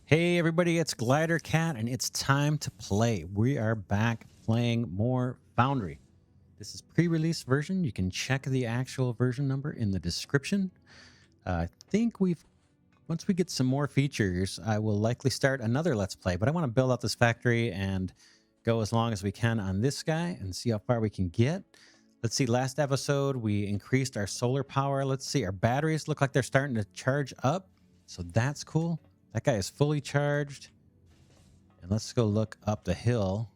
Hey everybody, it's Glidercat and it's time to play. We are back playing more Foundry. This is pre-release version. You can check the actual version number in the description. I think once we get some more features, I will likely start another Let's Play, but I want to build out this factory and go as long as we can on this guy and see how far we can get. Let's see, last episode, we increased our solar power. Let's see, our batteries look like they're starting to charge up. So that's cool. That guy is fully charged. And let's go look up the hill.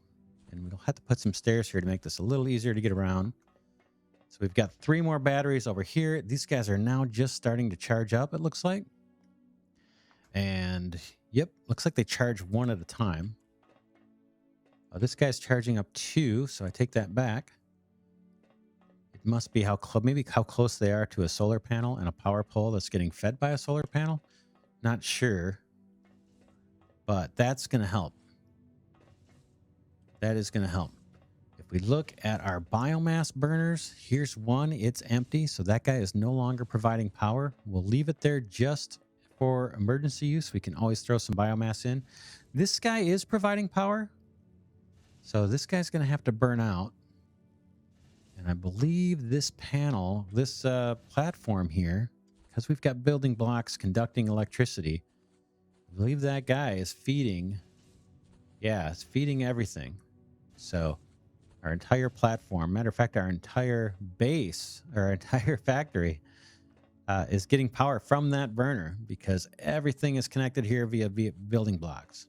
And we'll have to put some stairs here to make this a little easier to get around. So we've got 3 more batteries over here. These guys are now just starting to charge up, it looks like. And yep, looks like they charge 1 at a time. This guy's charging up 2, so I take that back. It must be maybe how close they are to a solar panel and a power pole that's getting fed by a solar panel. Not sure, but that's going to help. That is going to help. If we look at our biomass burners, here's one. It's empty, so that guy is no longer providing power. We'll leave it there just for emergency use. We can always throw some biomass in. This guy is providing power, so this guy's going to have to burn out. And I believe this panel, this platform here, because we've got building blocks conducting electricity, I believe that guy is feeding. Yeah, it's feeding everything. So our entire platform, matter of fact, our entire base, our entire factory is getting power from that burner because everything is connected here via building blocks.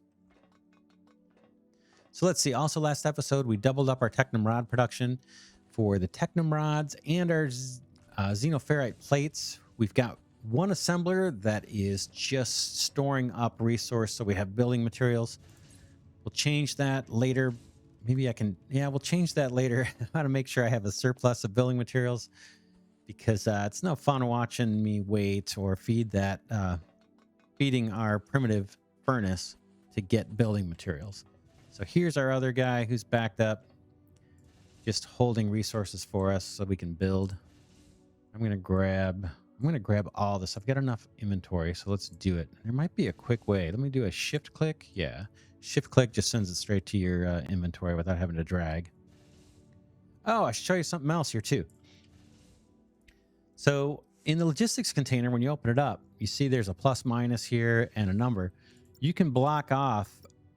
So let's see. Also, last episode, we doubled up our Technum rod production for the Technum rods and our xenoferrite plates. We've got one assembler that is just storing up resource, so we have building materials. We'll change that later. Maybe I can, yeah, we'll change that later. I want to make sure I have a surplus of building materials because it's no fun watching me wait or feeding our primitive furnace to get building materials. So here's our other guy who's backed up, just holding resources for us so we can build. I'm going to grab all this. I've got enough inventory, so let's do it. There might be a quick way. Let me do a shift click. Yeah. Shift click just sends it straight to your inventory without having to drag. Oh, I should show you something else here too. So in the logistics container, when you open it up, you see there's a plus minus here and a number. You can block off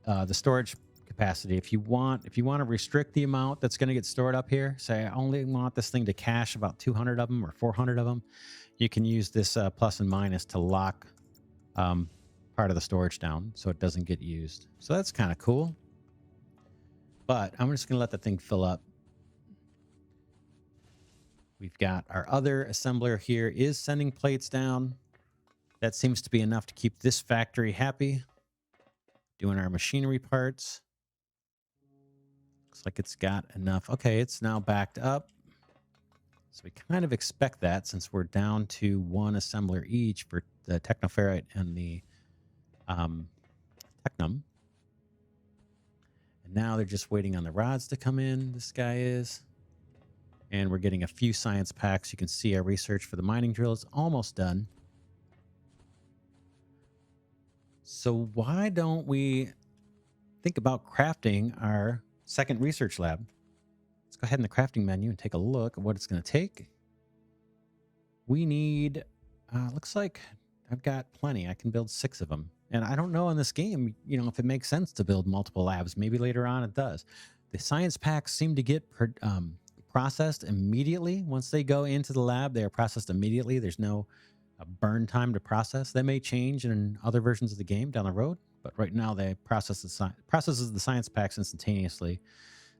the storage capacity if you want. If you want to restrict the amount that's going to get stored up here, say I only want this thing to cache about 200 of them or 400 of them, you can use this plus and minus to lock part of the storage down so it doesn't get used. So that's kind of cool. But I'm just going to let the thing fill up. We've got our other assembler here is sending plates down. That seems to be enough to keep this factory happy. Doing our machinery parts. Looks like it's got enough. Okay, it's now backed up. So we kind of expect that since we're down to 1 assembler each for the technoferrite and the Technum. And now they're just waiting on the rods to come in. This guy is. And we're getting a few science packs. You can see our research for the mining drill is almost done. So why don't we think about crafting our second research lab? Let's go ahead in the crafting menu and take a look at what it's going to take. We need, looks like I've got plenty. I can build 6 of them. And I don't know in this game, you know, if it makes sense to build multiple labs. Maybe later on it does. The science packs seem to get processed immediately. Once they go into the lab, they are processed immediately. There's no burn time to process. That may change in other versions of the game down the road, but right now they processes the science packs instantaneously.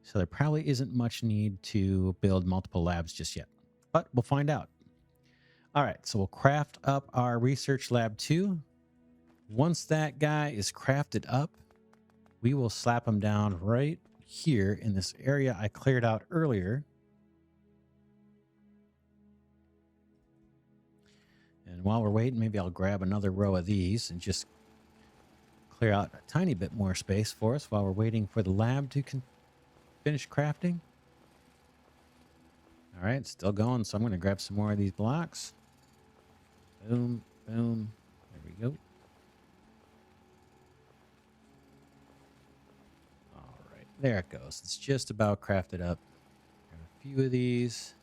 So there probably isn't much need to build multiple labs just yet, but we'll find out. All right, so we'll craft up our research lab 2. Once that guy is crafted up, we will slap him down right here in this area I cleared out earlier. And while we're waiting, maybe I'll grab another row of these and just clear out a tiny bit more space for us while we're waiting for the lab to finish crafting. All right, still going. So I'm going to grab some more of these blocks. Boom, boom. There we go. There it goes. It's just about crafted up. Grab a few of these.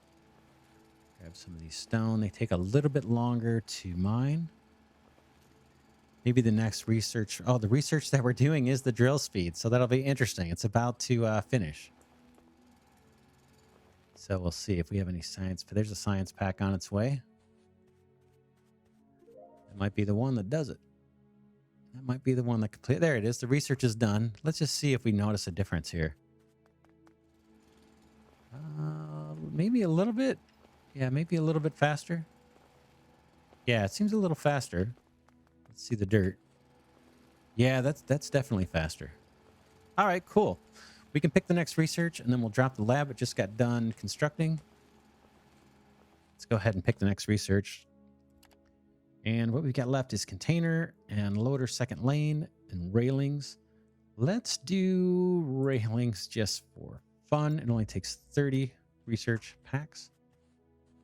Grab some of these stone. They take a little bit longer to mine. Maybe the next research. Oh, the research that we're doing is the drill speed. So that'll be interesting. It's about to finish. So we'll see if we have any science. There's a science pack on its way. It might be the one that does it. That might be the one that complete. There it is. The research is done. Let's just see if we notice a difference here. Maybe a little bit. Yeah, maybe a little bit faster. Yeah, it seems a little faster. Let's see the dirt. Yeah, that's definitely faster. All right, cool. We can pick the next research, and then we'll drop the lab. It just got done constructing. Let's go ahead and pick the next research. And what we've got left is container and loader second lane and railings. Let's do railings just for fun. It only takes 30 research packs.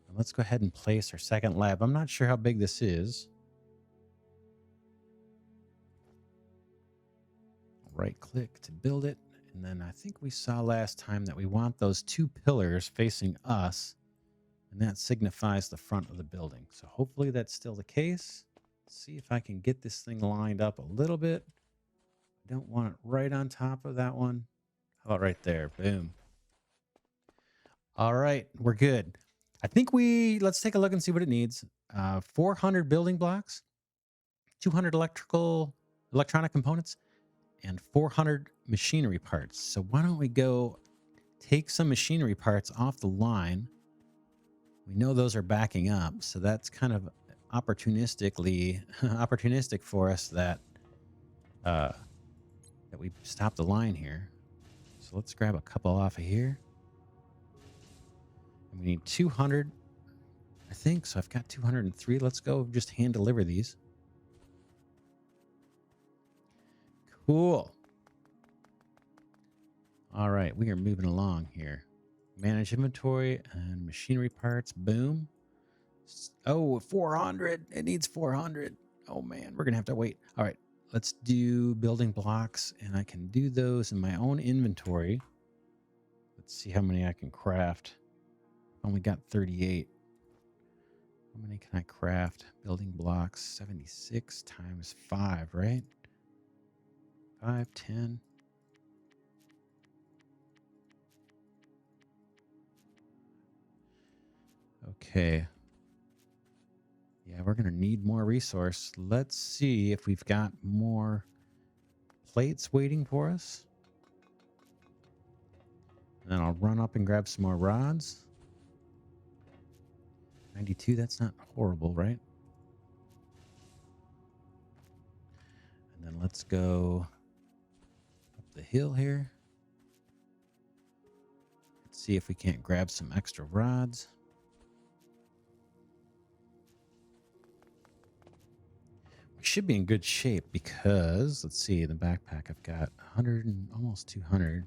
And let's go ahead and place our second lab. I'm not sure how big this is. Right click to build it. And then I think we saw last time that we want those two pillars facing us. And that signifies the front of the building. So hopefully that's still the case. Let's see if I can get this thing lined up a little bit. I don't want it right on top of that one. How about right there? Boom. All right, we're good. I think let's take a look and see what it needs. 400 building blocks, 200 electronic components, and 400 machinery parts. So why don't we go take some machinery parts off the line? We know those are backing up, so that's kind of opportunistic for us that we stop the line here. So let's grab a couple off of here. And we need 200, I think. So I've got 203. Let's go just hand deliver these. Cool. All right, we are moving along here. Manage inventory and machinery parts. Boom. Oh, 400. It needs 400. Oh, man. We're going to have to wait. All right. Let's do building blocks. And I can do those in my own inventory. Let's see how many I can craft. Only got 38. How many can I craft? Building blocks. 76 times 5, right? 5, 10. Okay. Yeah, we're going to need more resource. Let's see if we've got more plates waiting for us. And then I'll run up and grab some more rods. 92, that's not horrible, right? And then let's go up the hill here. Let's see if we can't grab some extra rods. We should be in good shape because, let's see, in the backpack I've got 100 and almost 200.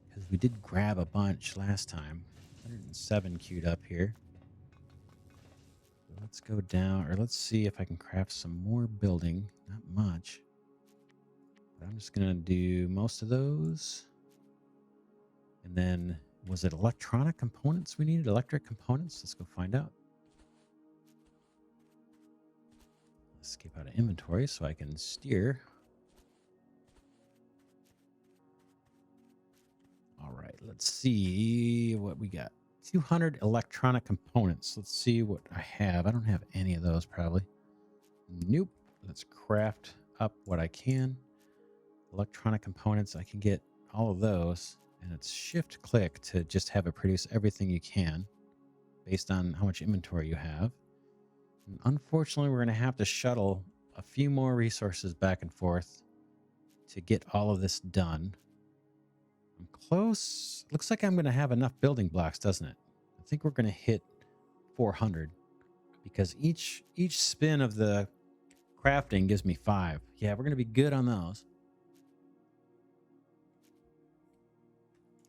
Because we did grab a bunch last time. 107 queued up here. So let's go down, or let's see if I can craft some more building. Not much. But I'm just going to do most of those. And then, was it electronic components we needed? Electric components? Let's go find out. Escape out of inventory so I can steer. All right, let's see what we got. 200 electronic components. Let's see what I have. I don't have any of those probably. Nope. Let's craft up what I can. Electronic components, I can get all of those. And it's shift click to just have it produce everything you can based on how much inventory you have. And unfortunately, we're going to have to shuttle a few more resources back and forth to get all of this done. I'm close. Looks like I'm going to have enough building blocks, doesn't it? I think we're going to hit 400 because each spin of the crafting gives me 5. Yeah, we're going to be good on those.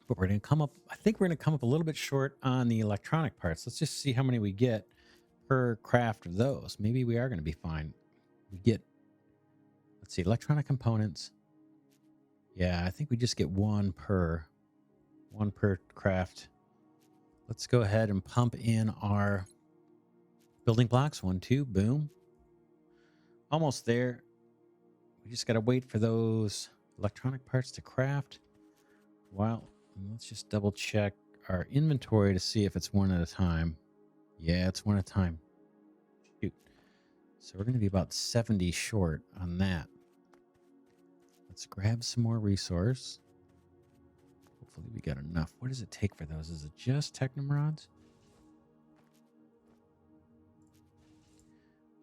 But we're going to come up, I think we're going to come up a little bit short on the electronic parts. Let's just see how many we get per craft of those. Maybe we are going to be fine. We get, let's see, electronic components. Yeah, I think we just get one per craft. Let's go ahead and pump in our building blocks. 1, 2, boom. Almost there. We just got to wait for those electronic parts to craft. Well, let's just double check our inventory to see if it's one at a time. Yeah, it's one at a time. Shoot. So we're going to be about 70 short on that. Let's grab some more resource. Hopefully we got enough. What does it take for those? Is it just technum rods?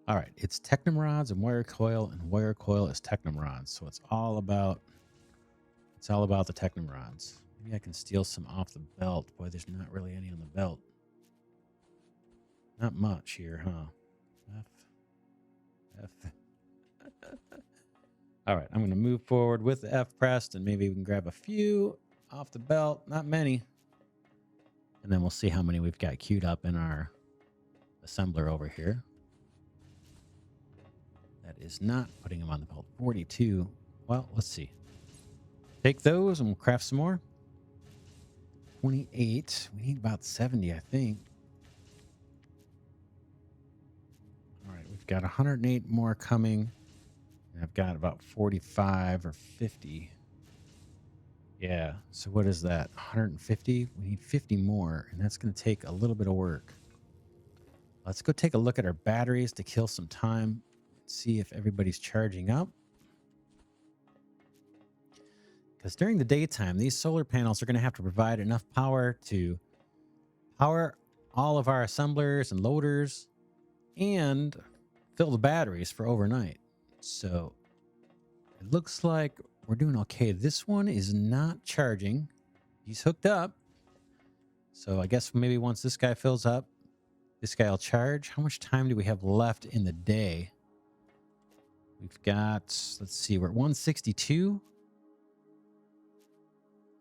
All right, it's technum rods and wire coil is technum rods. So it's all about the technum rods. Maybe I can steal some off the belt. Boy, there's not really any on the belt. Not much here, huh? F. All right, I'm going to move forward with the F pressed, and maybe we can grab a few off the belt. Not many. And then we'll see how many we've got queued up in our assembler over here. That is not putting them on the belt. 42. Well, let's see. Take those and we'll craft some more. 28. We need about 70, I think. All right, we've got 108 more coming. And I've got about 45 or 50. Yeah, so what is that? 150? We need 50 more, and that's going to take a little bit of work. Let's go take a look at our batteries to kill some time. See if everybody's charging up. Because during the daytime, these solar panels are going to have to provide enough power to power all of our assemblers and loaders and fill the batteries for overnight. So it looks like we're doing okay. This one is not charging. He's hooked up. So I guess maybe once this guy fills up, this guy will charge. How much time do we have left in the day? We've got, let's see, we're at 162.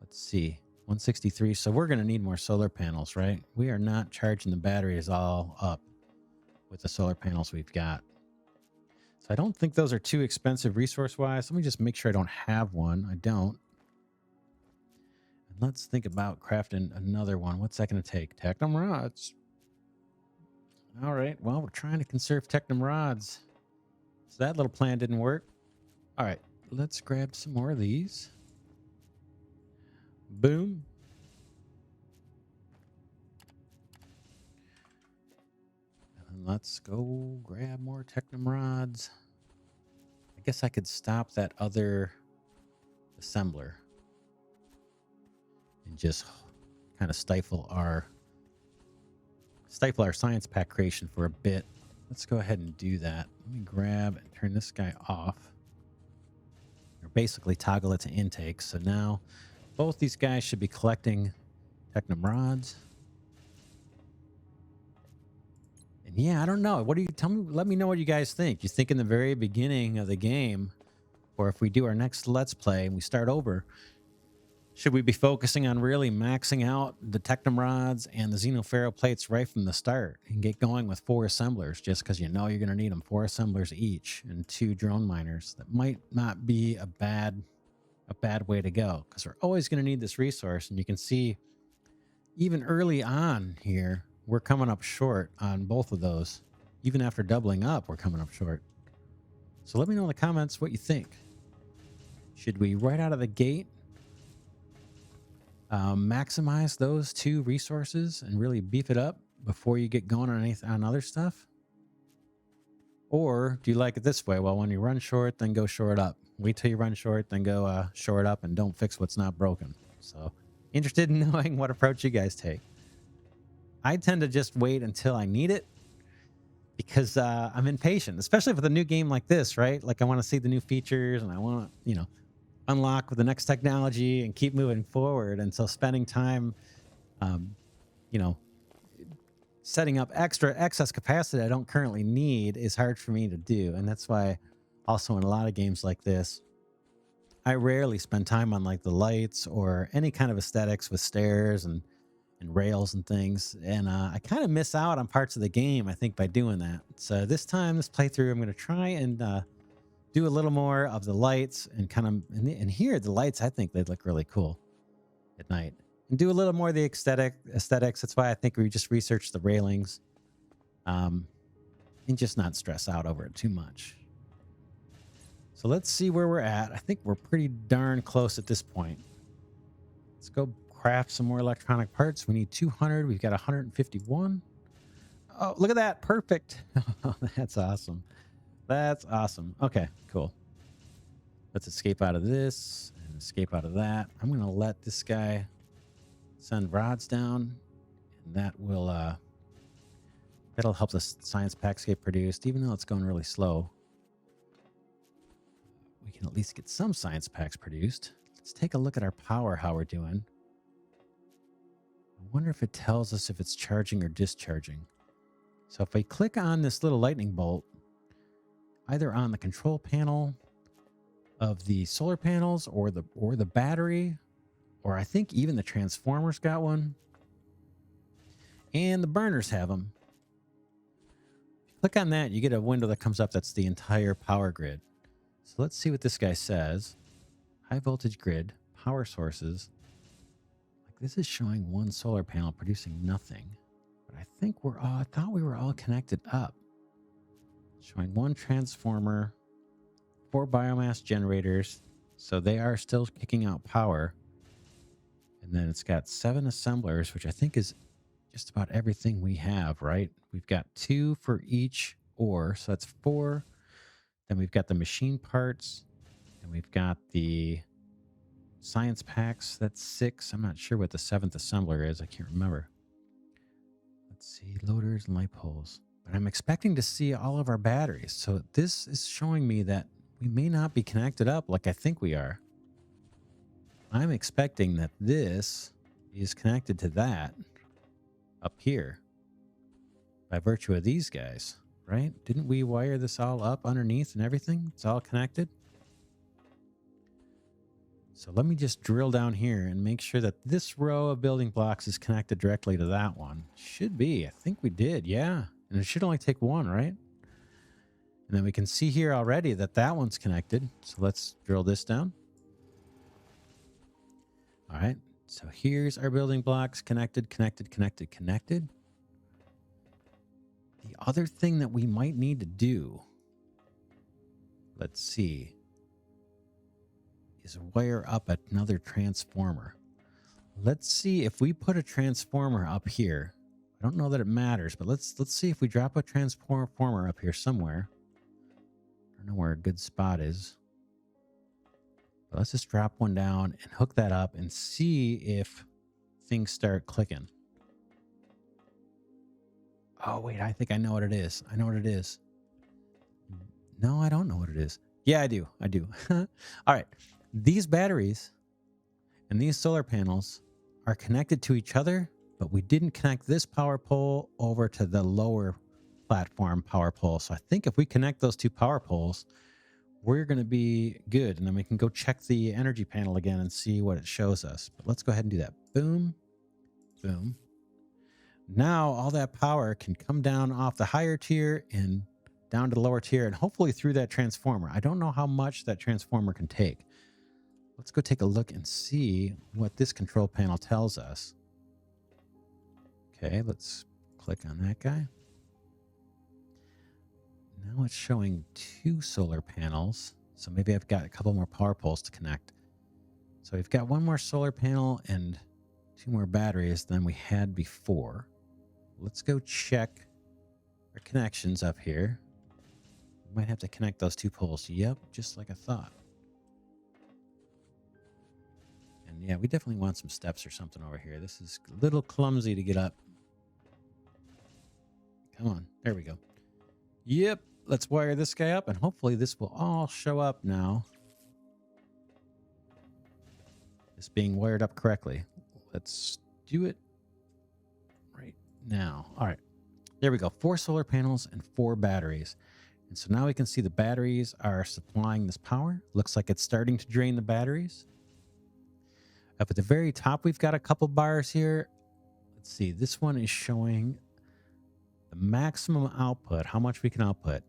Let's see, 163. So we're going to need more solar panels, right? We are not charging the batteries all up with the solar panels we've got. So I don't think those are too expensive resource-wise. Let me just make sure I don't have one. I don't. And let's think about crafting another one. What's that going to take? Technum rods. All right, well, we're trying to conserve technum rods. So that little plan didn't work. All right, let's grab some more of these. Boom. And let's go grab more technum rods. I guess I could stop that other assembler and just kind of stifle our science pack creation for a bit. Let's go ahead and do that. Let me grab and turn this guy off. Or basically toggle it to intake. So now both these guys should be collecting technum rods. And yeah, I don't know. What do you tell me? Let me know what you guys think. You think in the very beginning of the game, or if we do our next Let's Play and we start over, should we be focusing on really maxing out the technum rods and the xenoferro plates right from the start and get going with 4 assemblers just because you know you're going to need them, 4 assemblers each and 2 drone miners? That might not be a bad way to go, because we're always going to need this resource. And you can see even early on here, we're coming up short on both of those. Even after doubling up, we're coming up short. So let me know in the comments what you think. Should we right out of the gate maximize those 2 resources and really beef it up before you get going on other stuff? Or do you like it this way? Well, when you run short, then go short up. Wait till you run short, then go short up, and don't fix what's not broken. So interested in knowing what approach you guys take. I tend to just wait until I need it because I'm impatient, especially with a new game like this, right? Like I want to see the new features and I want to, unlock with the next technology and keep moving forward. And so spending time, setting up excess capacity I don't currently need is hard for me to do. And that's why also in a lot of games like this, I rarely spend time on like the lights or any kind of aesthetics with stairs and rails and things. And I kind of miss out on parts of the game, I think, by doing that. So this playthrough, I'm going to try and do a little more of the lights and kind of, and here the lights, I think they look really cool at night. And do a little more of the aesthetics. That's why I think we just researched the railings, and just not stress out over it too much. So let's see where we're at. I think we're pretty darn close at this point. Let's go craft some more electronic parts. We need 200. We've got 151. Oh, look at that. Perfect. Oh, that's awesome. That's awesome. Okay, cool. Let's escape out of this and escape out of that. I'm going to let this guy send rods down, and that will that'll help the science packs get produced, even though it's going really slow. We can at least get some science packs produced. Let's take a look at our power, how we're doing. I wonder if it tells us if it's charging or discharging. So if I click on this little lightning bolt, either on the control panel of the solar panels or the battery, or I think even the transformers got one, and the burners have them. Click on that, you get a window that comes up that's the entire power grid. So let's see what this guy says. High voltage grid, power sources. Like, this is showing one solar panel producing nothing. But I think I thought we were all connected up. Showing one transformer, 4 biomass generators. So they are still kicking out power. And then it's got 7 assemblers, which I think is just about everything we have, right? We've got 2 for each ore, so that's 4. Then we've got the machine parts, and we've got the science packs, that's 6. I'm not sure what the 7th assembler is. I can't remember. Let's see, loaders and light poles. But I'm expecting to see all of our batteries. So this is showing me that we may not be connected up like I think we are. I'm expecting that this is connected to that up here by virtue of these guys, right? Didn't we wire this all up underneath and everything? It's all connected. So let me just drill down here and make sure that this row of building blocks is connected directly to that one. Should be. I think we did. Yeah. And it should only take one, right? And then we can see here already that that one's connected. So let's drill this down. All right. So here's our building blocks. Connected, connected, connected, connected. The other thing that we might need to do, let's see, is wire up another transformer. Let's see if we put a transformer up here. I don't know that it matters, but let's see if we drop a transformer up here somewhere. I don't know where a good spot is. But let's just drop one down and hook that up and see if things start clicking. Oh, wait, I think I know what it is. I know what it is. No, I don't know what it is. Yeah, I do. I do. All right. These batteries and these solar panels are connected to each other, but we didn't connect this power pole over to the lower platform power pole. So I think if we connect those 2 power poles, we're going to be good. And then we can go check the energy panel again and see what it shows us. But let's go ahead and do that. Boom, boom. Now all that power can come down off the higher tier and down to the lower tier and hopefully through that transformer. I don't know how much that transformer can take. Let's go take a look and see what this control panel tells us. Okay, let's click on that guy. Now it's showing 2 solar panels. So maybe I've got a couple more power poles to connect. So we've got 1 more solar panel and 2 more batteries than we had before. Let's go check our connections up here. We might have to connect those 2 poles. Yep, just like I thought. And yeah, we definitely want some steps or something over here. This is a little clumsy to get up. Come on, there we go. Yep, let's wire this guy up and hopefully this will all show up now. This being wired up correctly. Let's do it right now. All right, there we go. 4 solar panels and 4 batteries. And so now we can see the batteries are supplying this power. Looks like it's starting to drain the batteries. Up at the very top, we've got a couple bars here. Let's see, this one is showing the maximum output, how much we can output.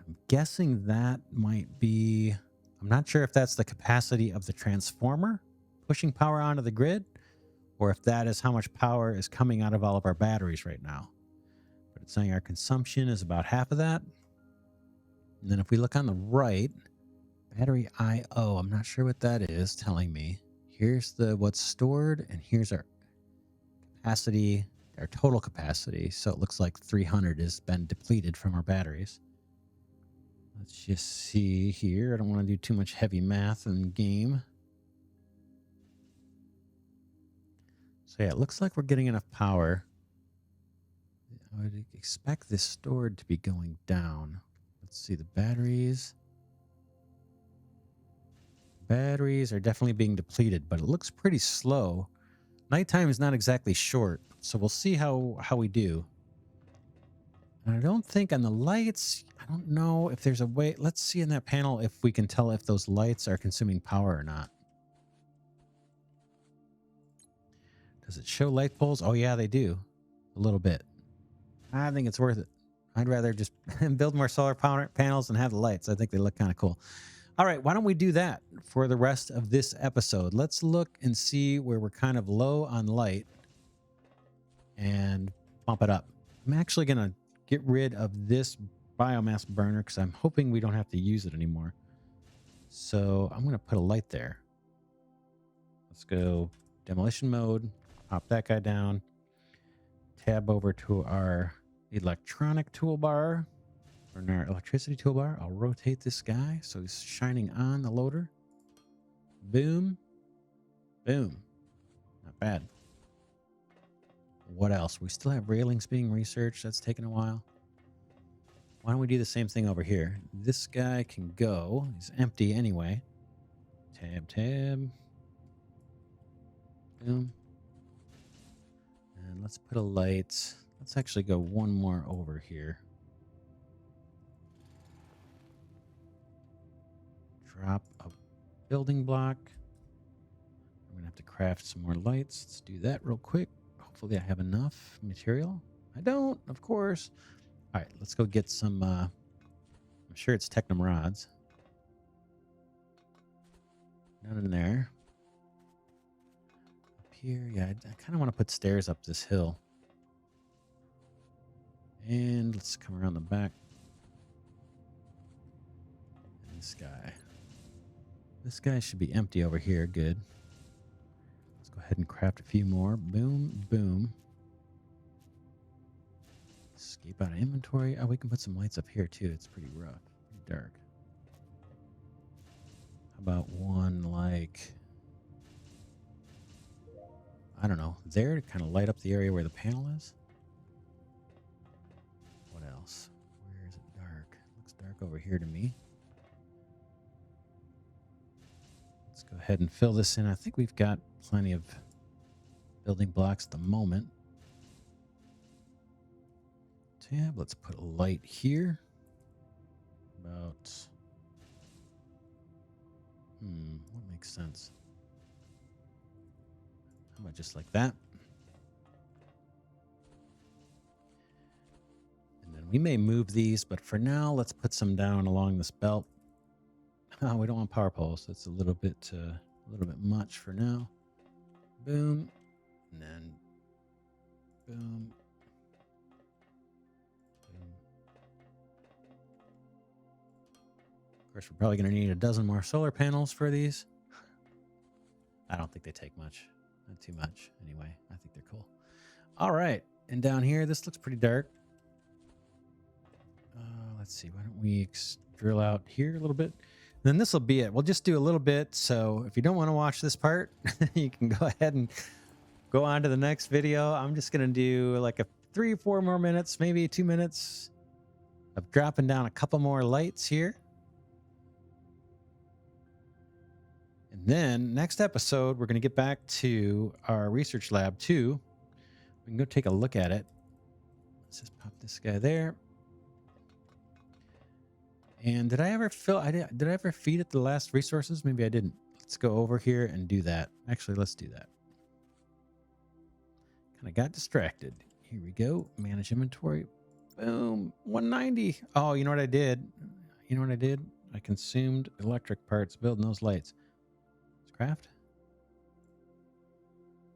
I'm guessing that might be, I'm not sure if that's the capacity of the transformer pushing power onto the grid, or if that is how much power is coming out of all of our batteries right now. But it's saying our consumption is about half of that. And then if we look on the right, battery IO, I'm not sure what that is telling me. Here's the what's stored, and here's our capacity, our total capacity. So it looks like 300 has been depleted from our batteries. Let's just see here. I don't want to do too much heavy math in the game. So yeah, it looks like we're getting enough power. I would expect this stored to be going down. Let's see the batteries. Batteries are definitely being depleted, but it looks pretty slow. Nighttime is not exactly short, so we'll see how we do. And I don't think on the lights, I don't know if there's a way. Let's see in that panel if we can tell if those lights are consuming power or not. Does it show light poles? Oh yeah, they do. A little bit. I think it's worth it. I'd rather just build more solar power panels and have the lights. I think they look kind of cool. All right, why don't we do that for the rest of this episode? Let's look and see where we're kind of low on light and bump it up. I'm actually going to get rid of this biomass burner because I'm hoping we don't have to use it anymore. So I'm going to put a light there. Let's go demolition mode, pop that guy down, tab over to our electronic toolbar. Or in our electricity toolbar, I'll rotate this guy so he's shining on the loader. Boom. Boom. Not bad. What else? We still have railings being researched. That's taken a while. Why don't we do the same thing over here? This guy can go. He's empty anyway. Tab, tab. Boom. And let's put a light. Let's actually go one more over here. Drop a building block. I'm going to have to craft some more lights. Let's do that real quick. Hopefully I have enough material. I don't, of course. All right, let's go get some, I'm sure it's Technum rods. None in there. Up here, yeah, I kind of want to put stairs up this hill. And let's come around the back. And this guy. This guy should be empty over here. Good. Let's go ahead and craft a few more. Boom, boom. Escape out of inventory. Oh, we can put some lights up here too. It's pretty rough, pretty dark. How about one like, I don't know, there to kind of light up the area where the panel is? What else? Where is it dark? Looks dark over here to me. Let's go ahead and fill this in. I think we've got plenty of building blocks at the moment. Tab, let's put a light here. About, what makes sense? How about just like that? And then we may move these, but for now, let's put some down along this belt. Oh, we don't want power poles. That's a little bit much for now. Boom, and then boom, boom. Of course, we're probably going to need a dozen more solar panels for these. I don't think they take much. Not too much, anyway. I think they're cool. All right, and down here, this looks pretty dark. Let's see. Why don't we drill out here a little bit? Then this will be it. We'll just do a little bit. So if you don't want to watch this part, you can go ahead and go on to the next video. I'm just going to do like a 3 or 4 more minutes, maybe 2 minutes of dropping down a couple more lights here. And then next episode, we're going to get back to our research lab too. We can go take a look at it. Let's just pop this guy there. And did I ever did I ever feed it the last resources? Maybe I didn't. Let's go over here and do that. Actually, let's do that. Kind of got distracted. Here we go. Manage inventory. Boom. 190. Oh, you know what I did? You know what I did? I consumed electric parts building those lights. Let's craft.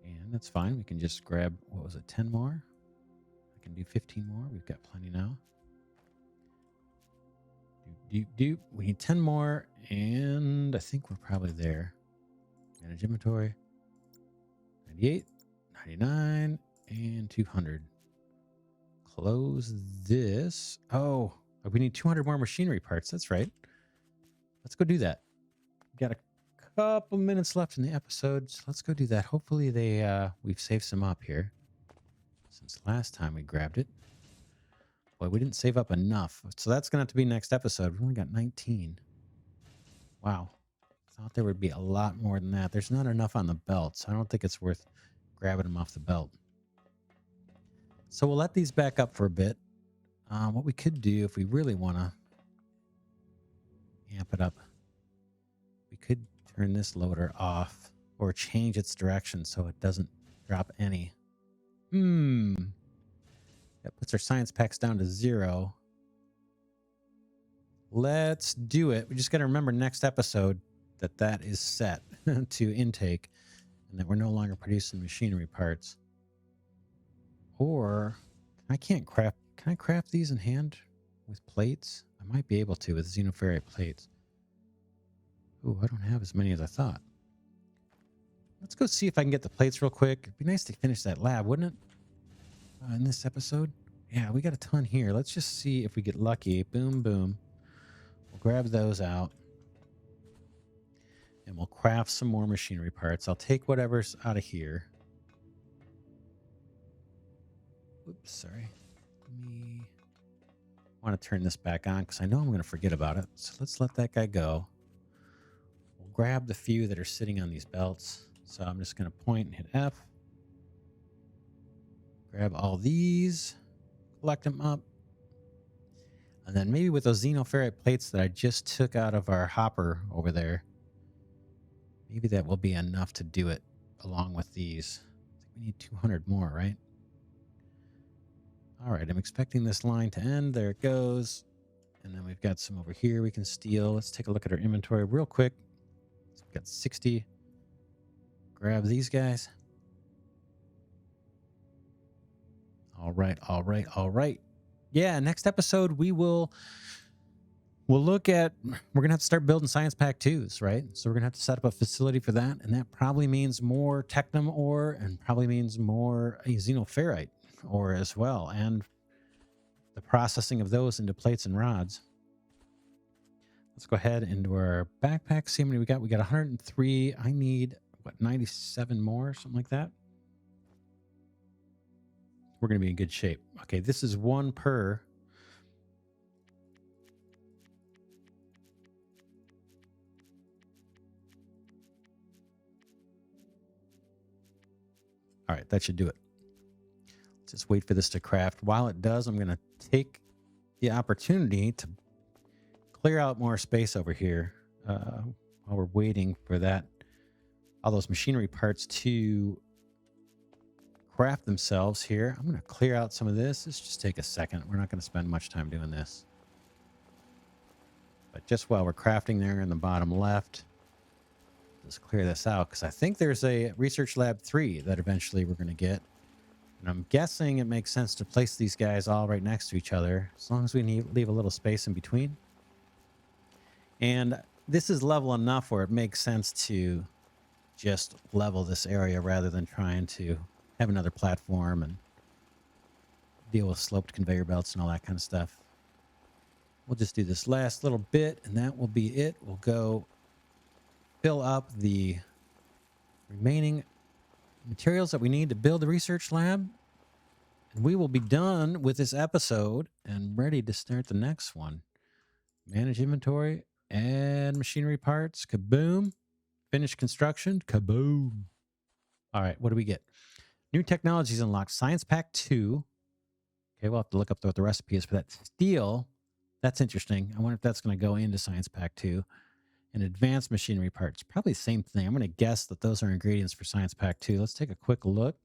And that's fine. We can just grab, what was it, 10 more? I can do 15 more. We've got plenty now. We need 10 more, and I think we're probably there. Manage inventory. 98, 99, and 200. Close this. Oh, we need 200 more machinery parts. That's right. Let's go do that. Got a couple minutes left in the episode, so let's go do that. Hopefully we've saved some up here since last time we grabbed it. Boy, we didn't save up enough, so that's going to have to be next episode. We only got 19. Wow. Thought there would be a lot more than that. There's not enough on the belt, so I don't think it's worth grabbing them off the belt. So we'll let these back up for a bit. What we could do if we really want to amp it up, we could turn this loader off or change its direction so it doesn't drop any. That puts our science packs down to 0. Let's do it. We just got to remember next episode that is set to intake and that we're no longer producing machinery parts. Or can I craft these in hand with plates? I might be able to with xenoferrite plates. Ooh, I don't have as many as I thought. Let's go see if I can get the plates real quick. It'd be nice to finish that lab, wouldn't it? In this episode. Yeah, we got a ton here. Let's just see if we get lucky. Boom, boom. We'll grab those out. And we'll craft some more machinery parts. I'll take whatever's out of here. Oops, sorry. I want to turn this back on because I know I'm going to forget about it. So let's let that guy go. We'll grab the few that are sitting on these belts. So I'm just going to point and hit F. Grab all these. Collect them up. And then maybe with those xenoferrite plates that I just took out of our hopper over there, maybe that will be enough to do it along with these. I think we need 200 more, right? All right, I'm expecting this line to end. There it goes. And then we've got some over here we can steal. Let's take a look at our inventory real quick. So we've got 60. Grab these guys. All right, all right, all right. Yeah, next episode we'll look at, we're going to have to start building science pack 2s, right? So we're going to have to set up a facility for that. And that probably means more technum ore and probably means more xenoferrite ore as well. And the processing of those into plates and rods. Let's go ahead into our backpack. See how many we got. We got 103. I need, 97 more, something like that. We're going to be in good shape. Okay, this is 1 per. All right, that should do it. Let's just wait for this to craft. While it does, I'm going to take the opportunity to clear out more space over here while we're waiting for that, all those machinery parts to craft themselves here. I'm going to clear out some of this. Let's just take a second. We're not going to spend much time doing this. But just while we're crafting there in the bottom left, let's clear this out because I think there's a Research Lab 3 that eventually we're going to get. And I'm guessing it makes sense to place these guys all right next to each other as long as we leave a little space in between. And this is level enough where it makes sense to just level this area rather than trying to have another platform and deal with sloped conveyor belts and all that kind of stuff. We'll just do this last little bit and that will be it. We'll go fill up the remaining materials that we need to build the research lab. And we will be done with this episode and ready to start the next one. Manage inventory, add machinery parts, kaboom. Finish construction, kaboom. All right, what do we get? New technologies unlocked. Science Pack 2. Okay, we'll have to look up what the recipe is for that. Steel, that's interesting. I wonder if that's going to go into Science Pack 2. And advanced machinery parts, probably the same thing. I'm going to guess that those are ingredients for Science Pack 2. Let's take a quick look.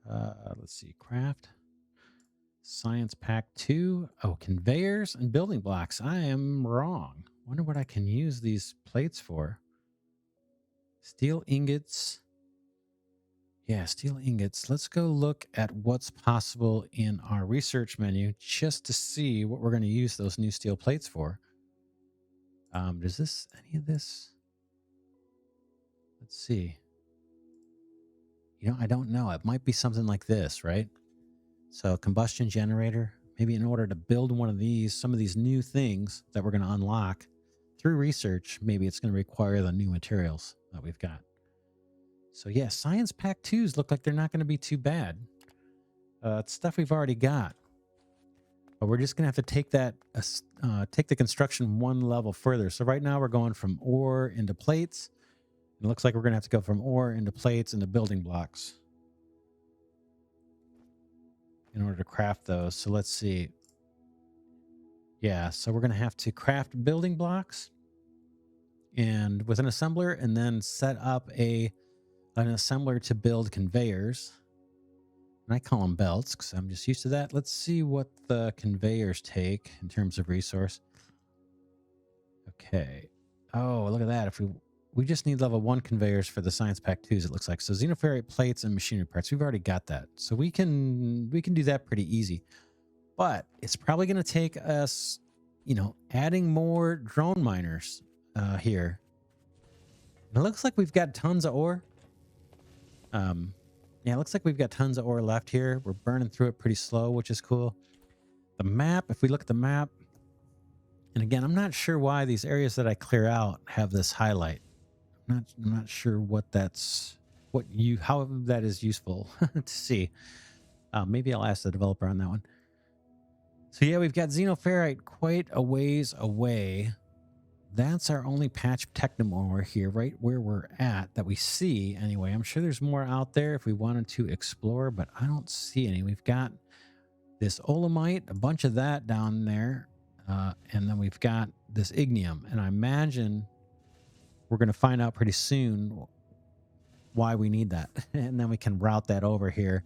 Let's see, craft. Science Pack 2. Oh, conveyors and building blocks. I am wrong. Wonder what I can use these plates for. Steel ingots. Yeah, steel ingots. Let's go look at what's possible in our research menu just to see what we're going to use those new steel plates for. Does this, any of this? Let's see. You know, I don't know. It might be something like this, right? So combustion generator, maybe in order to build one of these, some of these new things that we're going to unlock through research, maybe it's going to require the new materials that we've got. So yeah, Science Pack 2s look like they're not going to be too bad. It's stuff we've already got. But we're just going to have to take that, take the construction one level further. So right now we're going from ore into plates. It looks like we're going to have to go from ore into plates into building blocks in order to craft those. So let's see. Yeah, so we're going to have to craft building blocks and with an assembler, and then set up an assembler to build conveyors. And I call them belts because I'm just used to that. Let's see what the conveyors take in terms of resource. Okay. Oh, look at that. If we just need level 1 conveyors for the Science Pack 2s, it looks like. So xenoferrite plates and machinery parts. We've already got that. So we can do that pretty easy. But it's probably going to take us, you know, adding more drone miners here. And it looks like we've got tons of ore. Yeah, it looks like we've got tons of ore left here. We're burning through it pretty slow, which is cool. The map, if we look at the map, and again, I'm not sure why these areas that I clear out have this highlight. I'm not sure what that's, how that is useful to see. Maybe I'll ask the developer on that one. So yeah, we've got xenoferrite quite a ways away. That's our only patch of technomore here, right where we're at, that we see anyway. I'm sure there's more out there if we wanted to explore, but I don't see any. We've got this olamite, a bunch of that down there, and then we've got this ignium. And I imagine we're going to find out pretty soon why we need that. And then we can route that over here.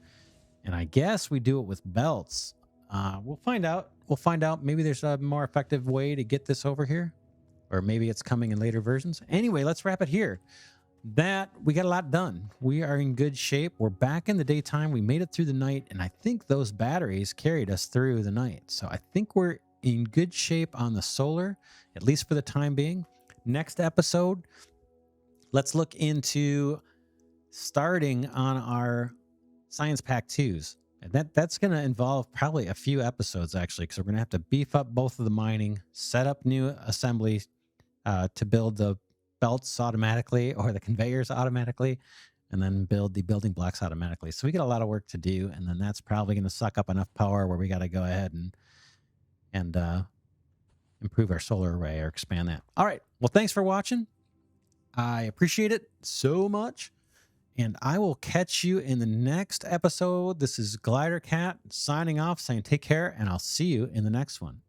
And I guess we do it with belts. We'll find out. We'll find out. Maybe there's a more effective way to get this over here. Or maybe it's coming in later versions. Anyway, let's wrap it here. We got a lot done. We are in good shape. We're back in the daytime. We made it through the night. And I think those batteries carried us through the night. So I think we're in good shape on the solar, at least for the time being. Next episode, let's look into starting on our Science Pack 2s. And that's going to involve probably a few episodes, actually, because we're going to have to beef up both of the mining, set up new assembly to build the belts automatically or the conveyors automatically, and then build the building blocks automatically. So we got a lot of work to do, and then that's probably going to suck up enough power where we got to go ahead and improve our solar array or expand that. All right. Well, thanks for watching. I appreciate it so much. And I will catch you in the next episode. This is Glidercat signing off, saying take care, and I'll see you in the next one.